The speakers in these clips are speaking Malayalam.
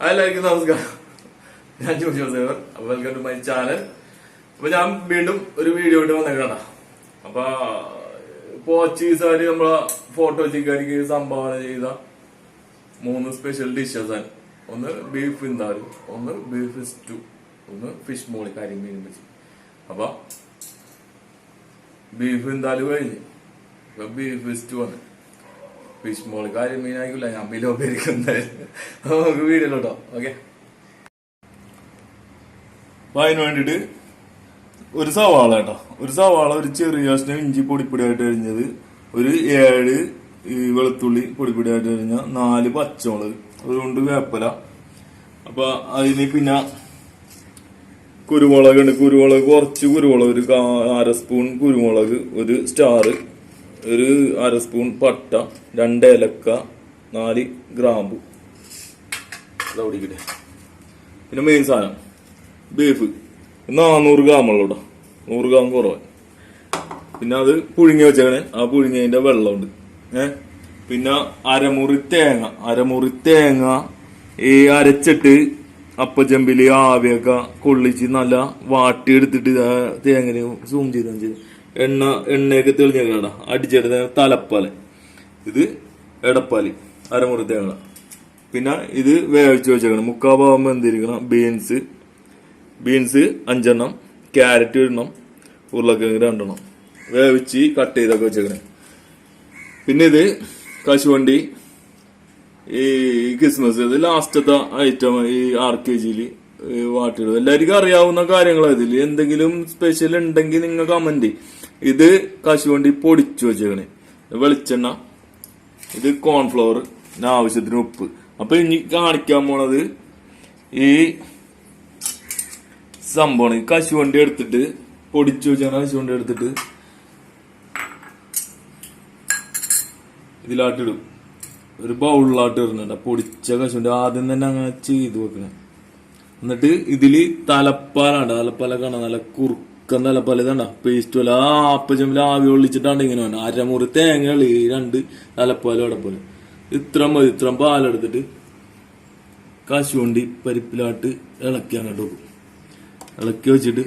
എല്ലാവർക്കും നമസ്കാരം. ഞാൻ ജോസേവർ. Welcome to my channel. അപ്പൊ ഞാൻ വീണ്ടും ഒരു വീഡിയോ ആയിട്ട് വന്നേക്കണ്ട. അപ്പൊ പോർച്ചുഗീസുകാര് നമ്മളെ ഫോട്ടോ ചിക്കാരിക്ക് സംഭാവന ചെയ്ത 3 സ്പെഷ്യൽ ഡിഷസ് ആണ്. ഒന്ന് ബീഫ് വിന്താലു, ഒന്ന് ബീഫ് സ്റ്റൂ, ഒന്ന് ഫിഷ് മോളി കരിമീൻ വെച്ച്. അപ്പൊ ബീഫ് വിന്താലു കഴിഞ്ഞ് ഇപ്പൊ ബീഫ് സ്റ്റൂ ആണ്. ഫിഷ് മോള് കരിമീനായിക്കില്ല, ഞാൻ ബിലോ പേരിക്കുന്നായിരുന്നു. നമുക്ക് വീഡിയോട്ടോ. ഓക്കെ, അപ്പൊ അതിന് വേണ്ടിട്ട് ഒരു സവാള കേട്ടോ, ഒരു സവാള, ഒരു ചെറിയ കഷ്ണം ഇഞ്ചി പൊടിപ്പൊടിയായിട്ട് അരിഞ്ഞത്, ഒരു 7 വെളുത്തുള്ളി പൊടിപ്പൊടിയായിട്ട് അരിഞ്ഞ, 4 പച്ചമുളക്, അതുകൊണ്ട് വേപ്പല. അപ്പൊ അതിന് പിന്നെ കുരുമുളക് ഉണ്ട്. കുരുമുളക് കുറച്ച് കുരുമുളക്, ഒരു 1/2 സ്പൂൺ കുരുമുളക്, ഒരു സ്റ്റാർ, ഒരു 1/2 സ്പൂൺ പട്ട, 2 ഏലക്ക, 4 ഗ്രാമ്പു. അതോടിക്കട്ടെ. പിന്നെ മെയിൻ സാധനം ബീഫ് 400 ഗ്രാമുള്ള കേട്ടോ, 100 ഗ്രാം കുറവാണ്. പിന്നെ അത് പുഴുങ്ങി വെച്ചേക്കണേ, ആ പുഴുങ്ങിയതിന്റെ വെള്ളമുണ്ട്. പിന്നെ അരമുറി തേങ്ങ ഈ അരച്ചിട്ട് അപ്പച്ചമ്പില് ആവിയൊക്കെ കൊള്ളിച്ച് നല്ല വാട്ടിയെടുത്തിട്ട് തേങ്ങ സൂം ചെയ്ത് എണ്ണയൊക്കെ തെളിഞ്ഞ അടിച്ചെടുത്ത തലപ്പാല്, ഇത് എടപ്പാല്, അരമുറി തേങ്ങ. പിന്നെ ഇത് വേവിച്ച് വെച്ചേക്കണം. 3/4 ഭാഗം വെന്തിരിക്കണം. ബീൻസ് 5 എണ്ണം, ക്യാരറ്റ് 1 എണ്ണം, ഉരുളക്കിഴങ്ങ് 2 എണ്ണം വേവിച്ച് കട്ട് ചെയ്തൊക്കെ വെച്ചേക്കണേ. പിന്നെ ഇത് കശുവണ്ടി, ഈ ക്രിസ്മസ്, ഇത് ലാസ്റ്റത്തെ ഐറ്റം. ഈ RKG വാട്ടിയിടും. എല്ലാവർക്കും അറിയാവുന്ന കാര്യങ്ങളാണ്. ഇതിൽ എന്തെങ്കിലും സ്പെഷ്യൽ ഉണ്ടെങ്കിൽ നിങ്ങൾ കമന്റ്. ഇത് കശുവണ്ടി പൊടിച്ചു വെച്ചേക്കണേ, വെളിച്ചെണ്ണ, ഇത് കോൺഫ്ലവർ, ആവശ്യത്തിന് ഉപ്പ്. അപ്പൊ ഇനി കാണിക്കാൻ പോണത് ഈ സംഭവമാണ്. കശുവണ്ടി എടുത്തിട്ട് പൊടിച്ചു വെച്ചാൽ കശുവണ്ടി എടുത്തിട്ട് ഇതിലാട്ടിടും. ഒരു ബൗളിലാട്ട് ഇടുന്നുണ്ട് പൊടിച്ച കശുവണ്ടി. ആദ്യം തന്നെ അങ്ങനെ ചെയ്ത് വെക്കണം. എന്നിട്ട് ഇതില് തലപ്പാല കാണാൻ നല്ല കുറുക്കൻ തലപ്പാല. ഇതാണ്ട പേസ്റ്റ് പോലെ ആ അപ്പച്ചമ്പിൽ ആവി ഒളിച്ചിട്ടാണ്ട് ഇങ്ങനെ വേണം. അരമുറി തേങ്ങകള്, 2 തലപ്പാലും അടപ്പാലും. ഇത്ര മതി. ഇത്ര പാലെടുത്തിട്ട് കശുവണ്ടി പരിപ്പിലാട്ട് ഇളക്കി അങ്ങോട്ട് വെക്കും. ഇളക്കി വെച്ചിട്ട്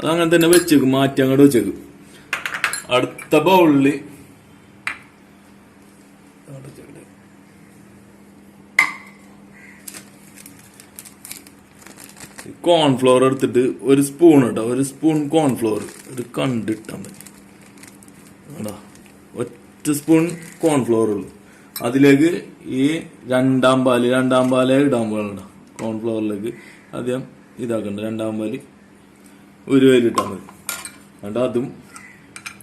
അതങ്ങനെ തന്നെ വെച്ചേക്കും, മാറ്റി അങ്ങോട്ട് വെച്ചേക്കും. അടുത്ത ബൗളില് കോൺഫ്ലവർ എടുത്തിട്ട് 1 സ്പൂൺ കേട്ടോ, 1 സ്പൂൺ കോൺഫ്ലവർ ഒരു കണ്ടിട്ടാ മതി. 1 സ്പൂൺ കോൺഫ്ലവർ ഉള്ളു. അതിലേക്ക് ഈ 2-ാം പാല് ഇടാൻ പാടുണ്ട. കോൺഫ്ലവറിലേക്ക് ആദ്യം ഇതാക്കണ്ട. 2-ാം പാല് ഒരു ഇട്ടാൽ മതി. എന്നിട്ട് അതും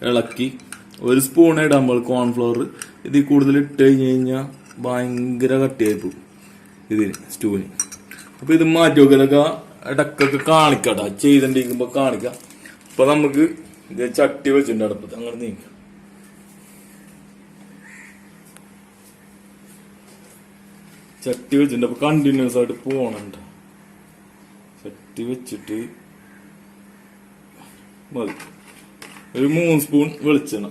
ഇളക്കി 1 സ്പൂൺ ഇടാൻ പാടും കോൺഫ്ലവർ. ഇതിൽ കൂടുതൽ ഇട്ട് കഴിഞ്ഞാൽ ഭയങ്കര കട്ടിയായി പോകും ഇതിന്, സ്റ്റൂവിന്. അപ്പൊ ഇത് മാറ്റി വെക്കലൊക്കെ ഇടക്കൊക്കെ കാണിക്കട്ടാ, ചെയ്തിട്ടിരിക്കുമ്പോ കാണിക്കാം. അപ്പൊ നമുക്ക് ഇത് ചട്ടി വെച്ചിട്ടുണ്ട് അടുപ്പത്ത്, അങ്ങനെ നീക്കാം. ചട്ടി വെച്ചിട്ടുണ്ട്. അപ്പൊ കണ്ടിന്യൂസ് ആയിട്ട് പോണുണ്ട്. ചട്ടി വെച്ചിട്ട് മതി. ഒരു 3 സ്പൂൺ വെളിച്ചെണ്ണ,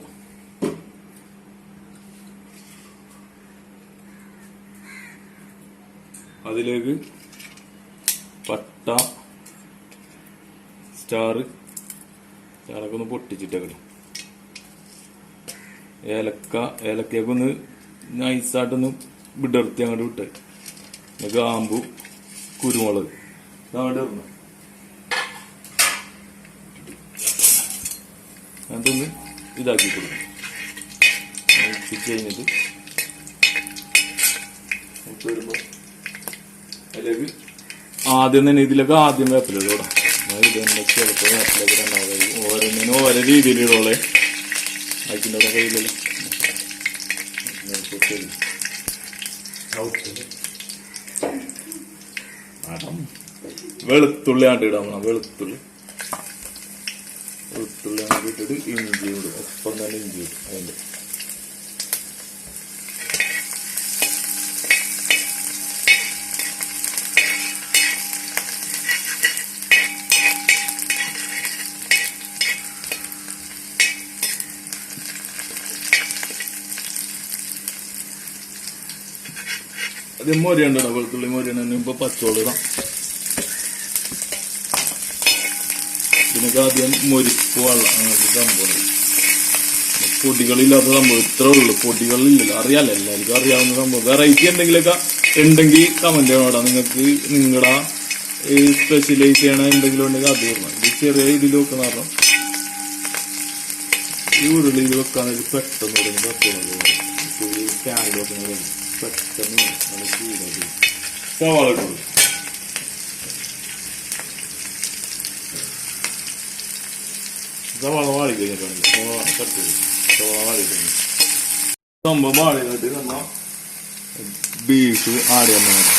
അതിലേക്ക് പട്ട, സ്റ്റാറൊക്കെ ഒന്ന് പൊട്ടിച്ചിട്ടേക്കട്ടെ. ഏലക്കൊക്കെ ഒന്ന് നൈസായിട്ടൊന്ന് വിടർത്തി അങ്ങോട്ട് വിട്ടേ. ഗ്രാമ്പു, കുരുമുളക് അങ്ങോട്ട് ഇടണം. അതൊന്ന് ഇതാക്കി കൊടുക്കും. കഴിഞ്ഞിട്ട് വരുമ്പോ അതിലേക്ക് ആദ്യം തന്നെ ഇതിലൊക്കെ ആദ്യം വേപ്പിലിടൂടാ. ഇത് തന്നെ ചിലപ്പോൾ വേപ്പിലൊക്കെ രണ്ടാമതായി ഓരോന്നിനും ഓരോ രീതിയിലിടോളെ. അതിൻ്റെ അവിടെ കയ്യിലല്ലോ വെളുത്തുള്ളി ആണ്ട് ഇടാം. വെളുത്തുള്ളി ആണ്ട് ഇട്ടിട്ട് ഇഞ്ചി ഇടും. ഒപ്പം തന്നെ ഇഞ്ചി ഇടും. അതിൻ്റെ അത് മൊരിയണ്ട വെളുത്തുള്ളി മൊരിയണ ഇപ്പൊ പച്ചവെള്ളം ഇടാം. ഇതിനൊക്കെ ആദ്യം മൊരിപ്പ് വെള്ളം അങ്ങനത്തെ സംഭവം. പൊടികളില്ലാത്ത സംഭവം ഇത്രേ ഉള്ളൂ. പൊടികളില്ലല്ലോ, അറിയാലോ, എല്ലാവർക്കും അറിയാവുന്ന സംഭവം. വെറൈറ്റി എന്തെങ്കിലുമൊക്കെ ഉണ്ടെങ്കിൽ കമന്റ് ചെയ്യണം. നിങ്ങൾക്ക് നിങ്ങളുടെ സ്പെഷ്യലൈസ് ചെയ്യണ എന്തെങ്കിലും ഉണ്ടെങ്കിൽ അത് വരണം. ഇത് ചെറിയ ഇതിൽ വെക്കുന്ന കാരണം ഈ ഉരുളിയിൽ വെക്കാനൊരു പെട്ടെന്ന് തുടങ്ങി ക്യാനിൽ വെക്കുന്ന പെട്ടെന്ന് നല്ല ചൂടാക്കി സവാള ഇട്ടു. സവാള വാടി കഴിഞ്ഞിട്ടാണ് കട്ട് ചെയ്ത് സവാള വാടി കഴിഞ്ഞു. സംഭവം വാടി കഴിഞ്ഞിട്ട് നമ്മ ബീഫ് ആഡ് ചെയ്യുന്നതാണ്.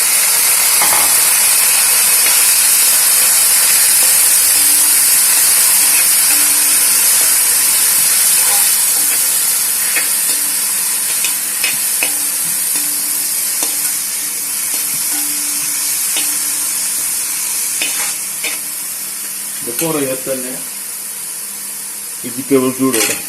പുറകെ തന്നെ വെജിറ്റബിൾസ് കൂടെ ഇടാം.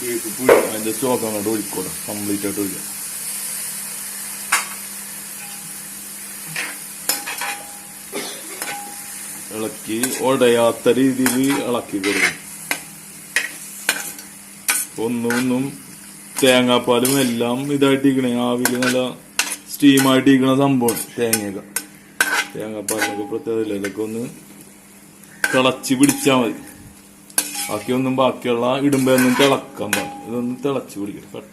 ബീഫ് പുളി അതിന്റെ സ്റ്റോക്ക് അങ്ങോട്ട് ഒഴിക്കോടാം, കംപ്ലീറ്റ് ആയിട്ട് ഒഴിക്കാം. ഇളക്കി ഉടയാത്ത രീതിയിൽ ഇളക്കി കൊടുക്കും. ഒന്നും തേങ്ങാപ്പാലും എല്ലാം ഇതായിട്ടിരിക്കണേ, ആവില് നല്ല സ്റ്റീമായിട്ടിരിക്കണ സംഭവം. തേങ്ങാപ്പാലിനൊക്കെ പ്രത്യേകത. ഇതൊക്കെ ഒന്ന് തിളച്ച് പിടിച്ചാൽ മതി. ബാക്കിയുള്ള ഇടുമ്പോ ഒന്നും തിളക്കാൻ പാടില്ല. ഇതൊന്ന് തിളച്ച് പിടിക്കണം.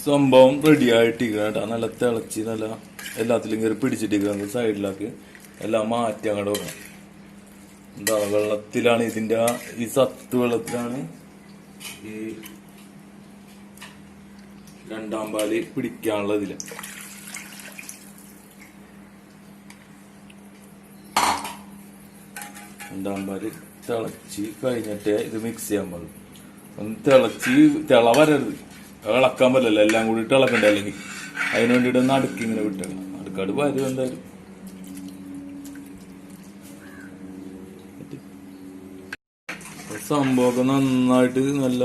സംഭവം റെഡി ആയിട്ടിരിക്കണം കേട്ടോ. നല്ല തിളച്ച് നല്ല എല്ലാത്തിലും കയറി പിടിച്ചിട്ടിരിക്കുന്നത്. സൈഡിലാക്കി എല്ലാം മാറ്റി അങ്ങോട്ട് വെക്കണം. എന്താ വെള്ളത്തിലാണ് ഇതിന്റെ ഈ സത്ത് വെള്ളത്തിലാണ് ഈ രണ്ടാം പാല് പിടിക്കാനുള്ള ഇതില്. രണ്ടാം പാല് തിളച്ച് കഴിഞ്ഞിട്ട് ഇത് മിക്സ് ചെയ്യാൻ പാടും. ഒന്ന് തിള വരരുത്, ഇളക്കാൻ പറ്റില്ല. എല്ലാം കൂടി ഇളക്കണ്ട. അല്ലെങ്കിൽ അതിന് വേണ്ടിയിട്ട് ഒന്ന് അടുക്കി ഇങ്ങനെ വിട്ടേക്കണം. അടുക്കാട് വരും എന്തായാലും. സംഭവമൊക്കെ നന്നായിട്ട് നല്ല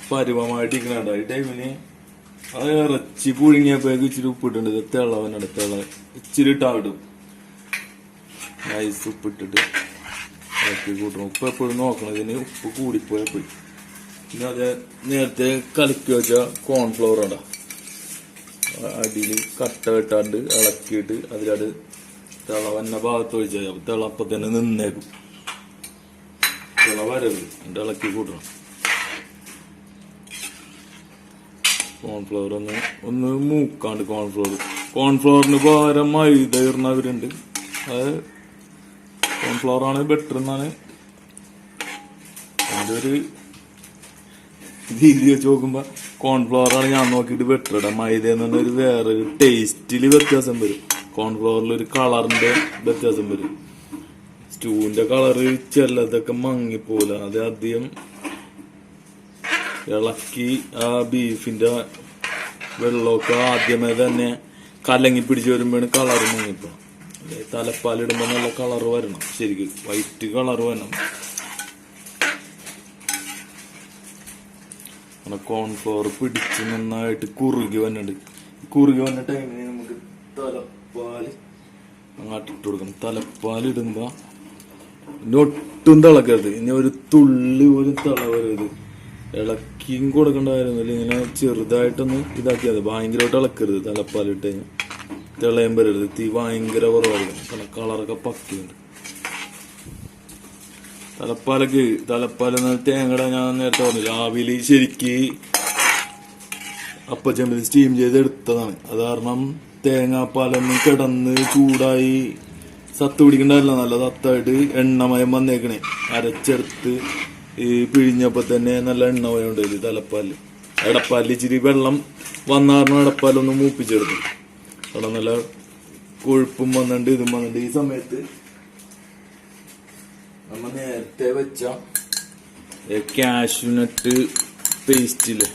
പരുവമായിട്ട് ഇരിക്കണ ഈ ടൈമിന് അത് ഇറച്ചി പുഴുങ്ങിയപ്പോഴേക്ക് ഇച്ചിരി ഉപ്പിട്ടുണ്ട്. തിള ഇച്ചിരി ഇട്ടാവിടും. നൈസ് ഉപ്പിട്ടിട്ട് ഇറക്കി കൂട്ടണം. ഉപ്പ് എപ്പോഴും നോക്കണം. ഇതിന് ഉപ്പ് കൂടിപ്പോയാൽ പോയി. പിന്നെ അത് നേരത്തെ കലക്കി വെച്ച കോൺഫ്ലവർ ഉണ്ടാ അടിയിൽ കട്ട കെട്ടാണ്ട് ഇളക്കിയിട്ട് അതിലത് തിള വന്ന ഭാഗത്ത് ഒഴിച്ചാൽ തിള അപ്പം തന്നെ നിന്നേക്കും. തിള വരരുത്, എന്നിട്ട് ഇളക്കി കൂട്ടണം. കോൺഫ്ലവർ ഒന്ന് മൂക്കാണ്ട് കോൺഫ്ലവറിന് പകരം മൈദ ഇടുന്നവരുണ്ട്. അത് കോൺഫ്ലവറാണ് ബെറ്റർ എന്നാണ് എൻ്റെ ഒരു രീതി വെച്ച് നോക്കുമ്പോ. കോൺഫ്ലവറാണ് ഞാൻ നോക്കിയിട്ട് ബെറ്റർ ഇടാം. മൈദ എന്ന് പറഞ്ഞ ഒരു വേറൊരു ടേസ്റ്റില് വ്യത്യാസം വരും. കോൺഫ്ലവറിൽ ഒരു കളറിന്റെ വ്യത്യാസം വരും. സ്റ്റൂവിന്റെ കളറ് ചിലതൊക്കെ മങ്ങിപ്പോല. അത് അധികം ഇളക്കി ആ ബീഫിന്റെ വെള്ളമൊക്കെ ആദ്യമേ തന്നെ കലങ്ങി പിടിച്ച് വരുമ്പോഴാണ് കളറ് മങ്ങിപ്പോ. തലപ്പാലിടുമ്പോ നല്ല കളറ് വരണം. ശരിക്കും വൈറ്റ് കളറ് വരണം. കോൺഫ്ലവർ പിടിച്ച് നന്നായിട്ട് കുറുകി വന്നിട്ടുണ്ട്. കുറുകി വന്ന ടൈമിന് നമുക്ക് തലപ്പാല് അങ്ങോട്ട് ഇട്ട് കൊടുക്കണം. തലപ്പാലിടുമ്പോ ഒട്ടും തിളക്കരുത്. ഇനി ഒരു തുള്ളി പോലും തിള വരരുത്. ഇളക്കിയും കൊടുക്കണ്ടായിരുന്നില്ല. ഇങ്ങനെ ചെറുതായിട്ടൊന്ന് ഇതാക്കിയാൽ ഭയങ്കരമായിട്ട് ഇളക്കരുത്. തലപ്പാലിട്ട് കഴിഞ്ഞാൽ തിളയും വരരുത്. തീ ഭയങ്കര കുറവായിരിക്കും. കാരണം കളറൊക്കെ പക്കിയുണ്ട്. തലപ്പാലെന്ന് തേങ്ങയുടെ ഞാൻ നേരത്തെ പറഞ്ഞു രാവിലെ ശരിക്ക് അപ്പച്ചമ്പിൽ സ്റ്റീം ചെയ്ത് എടുത്തതാണ്. അത് കാരണം തേങ്ങാപ്പാലൊന്നും കിടന്ന് ചൂടായി സത്ത് പിടിക്കണ്ടായില്ല. നല്ല സത്തായിട്ട് എണ്ണമയം വന്നേക്കണേ. അരച്ചെടുത്ത് ഈ പിഴിഞ്ഞപ്പോ തന്നെ നല്ല എണ്ണമയം ഉണ്ടായില്ല തലപ്പാലിൽ. എടപ്പാലിൽ ഇച്ചിരി വെള്ളം വന്നാറിന് എടപ്പാലൊന്ന് മൂപ്പിച്ചെടുത്തു. അവിടെ നല്ല കൊഴുപ്പും വന്നിട്ടുണ്ട്, ഇതും വന്നിട്ടുണ്ട്. ഈ സമയത്ത് നമ്മ നേരത്തെ വെച്ച കാഷ്യൂനട്ട് പേസ്റ്റില്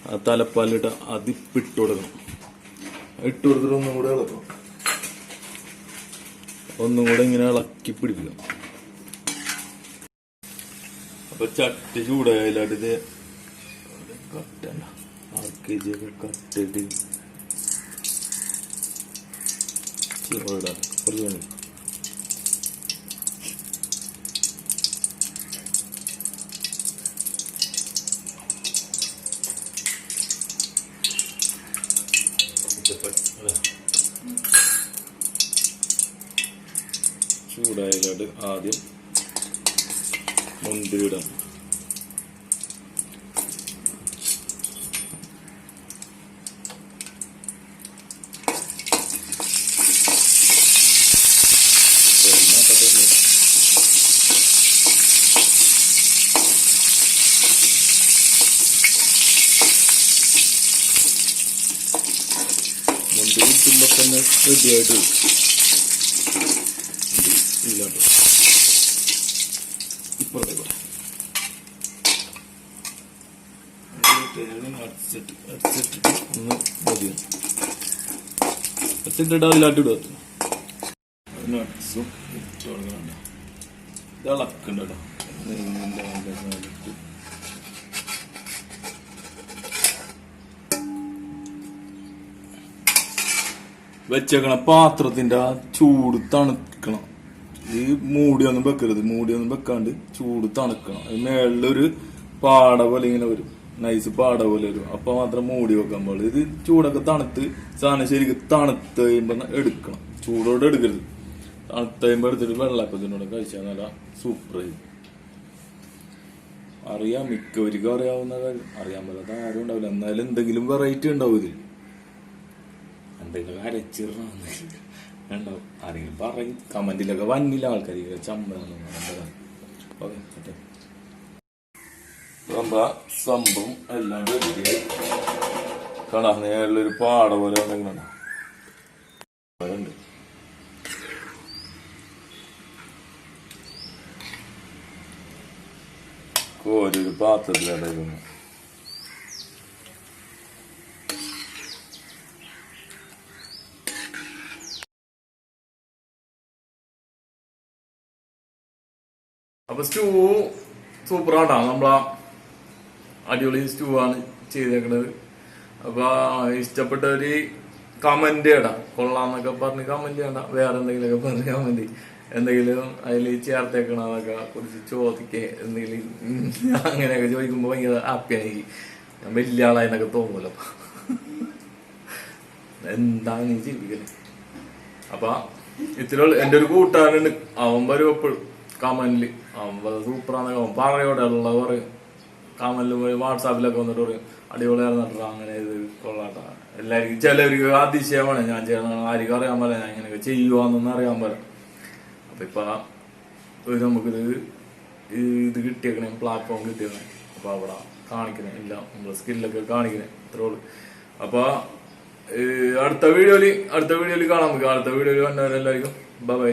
ആ തലപ്പാലിട്ട അതിപ്പിട്ട് കൊടുക്കണം. ഇട്ട് കൊടുത്തിട്ട് ഒന്നും കൂടെ ഇളക്കണം. ഒന്നും കൂടെ ഇങ്ങനെ ഇളക്കി പിടിപ്പിക്കണം. അപ്പൊ ചട്ടി ചൂടായാലും ഇത് കട്ടല്ല RKG ഒക്കെ കട്ടിട്ട് കുറച്ച് വേണം. ചൂടായാലും ആദ്യം മുന്തിരി ഇടാം. മുന്തിരി ഇട്ടുമ്പോ തന്നെ റെഡിയായിട്ട് ഇല്ലാട്ടോ. ഇപ്പോഴത്തെ അടിച്ചിട്ടിട്ട് ഒന്ന് മതിയോ അടിച്ചിട്ടിട്ട് അതിലാട്ട് ഇടുക. നട്ട്സും ഇട്ട് കൊടുക്കണ്ട. ഇത് ഇളക്കണ്ട കേട്ടോ. വെച്ചേക്കണ പാത്രത്തിന്റെ ആ ചൂട് തണുക്കണം. ഈ മൂടിയൊന്നും വെക്കരുത്. മൂടിയൊന്നും വെക്കാണ്ട് ചൂട് തണുക്കണം. മേളിലൊരു പാട പോലെ ഇങ്ങനെ വരും, നൈസ് പാട പോലെ വരും. അപ്പൊ മാത്രം മൂടി വെക്കാൻ പാടില്ല. ഇത് ചൂടൊക്കെ തണുത്ത് സാധനം ശരിക്കും തണുത്ത് കഴിയുമ്പോ എടുക്കണം. ചൂടോടെ എടുക്കരുത്. തണുത്ത് കഴിയുമ്പോ എടുത്തിട്ട് വെള്ളപ്പത്തിനോടെ കഴിച്ചാൽ നല്ല സൂപ്പറായി. അറിയാം, മിക്കവർക്കും അറിയാവുന്ന കാര്യം. അറിയാൻ പറ്റാത്ത ആരും ഉണ്ടാവില്ല. എന്നാലും എന്തെങ്കിലും വെറൈറ്റി ഉണ്ടാവും ഇതിൽ. എന്തെങ്കിലും അരച്ചിടണ്ടാവും. ആരെങ്കിലും പറയും. കമന്റിലൊക്കെ വന്നില്ല ആൾക്കാർ ചമ്മ സംഭവം എല്ലാം റെഡി. കാണാ നേരിലൊരു പാട പോലെ ഉണ്ട്. കോരൊരു പാത്രത്തിലടക്കുന്നു. അപ്പൊ സ്റ്റൂ സൂപ്പറാട്ടാ. നമ്മളാ അടിപൊളി സ്റ്റൂ ആണ് ചെയ്തേക്കണത്. അപ്പൊ ഇഷ്ടപ്പെട്ടവര് കമന്റ് ചെയ്യടാ. കൊള്ളാന്നൊക്കെ പറഞ്ഞ് കമന്റ് ചെയ്യണ്ട. വേറെ എന്തെങ്കിലുമൊക്കെ പറഞ്ഞ് കമന്റ്. എന്തെങ്കിലും അതിൽ ചേർത്തേക്കണതൊക്കെ കുറിച്ച് ചോദിക്കേ എന്തെങ്കിലും അങ്ങനെയൊക്കെ ചോദിക്കുമ്പോ ഭയങ്കര ഹാപ്പിയാണ് എനിക്ക്. ഞാൻ വലിയ ആളായെന്നൊക്കെ തോന്നൂല്ലോ. എന്താണ് നീ ചിന്തിക്കല്? അപ്പൊ ഇത്തിരി എന്റെ ഒരു കൂട്ടുകാരുണ്ട്. അവൻ വരും എപ്പോഴും കമന്റില്. അവൻ സൂപ്പറാന്നൊക്കെ അവൻ പറയോടെ ഉള്ള പറയും. കമന്റിൽ പോയി വാട്സാപ്പിലൊക്കെ വന്നിട്ട് പറയും അടിപൊളിയായിരുന്നിട്ടാ, അങ്ങനെ ഇത് കൊള്ളാട്ടാ. എല്ലാവർക്കും ചിലവർക്ക് അതിശയമാണ് ഞാൻ ചെയ്യണം. ആർക്കും അറിയാൻ പോലെ ഞാൻ ഇങ്ങനെയൊക്കെ ചെയ്യുവാന്നൊന്നും അറിയാൻ പോലെ. അപ്പൊ ഇപ്പൊ നമുക്കിത് ഇത് കിട്ടിയേക്കണേ, പ്ലാറ്റ്ഫോം കിട്ടിയേക്കണേ. അപ്പൊ അവിടെ കാണിക്കണേ എല്ലാം നമ്മളെ സ്കില്ലൊക്കെ കാണിക്കണേ. ഇത്രേ ഉള്ളു. അപ്പൊ അടുത്ത വീഡിയോയില് കാണാൻ നമുക്ക്. അടുത്ത വീഡിയോയിൽ വന്നവരെല്ലാവർക്കും ബൈ.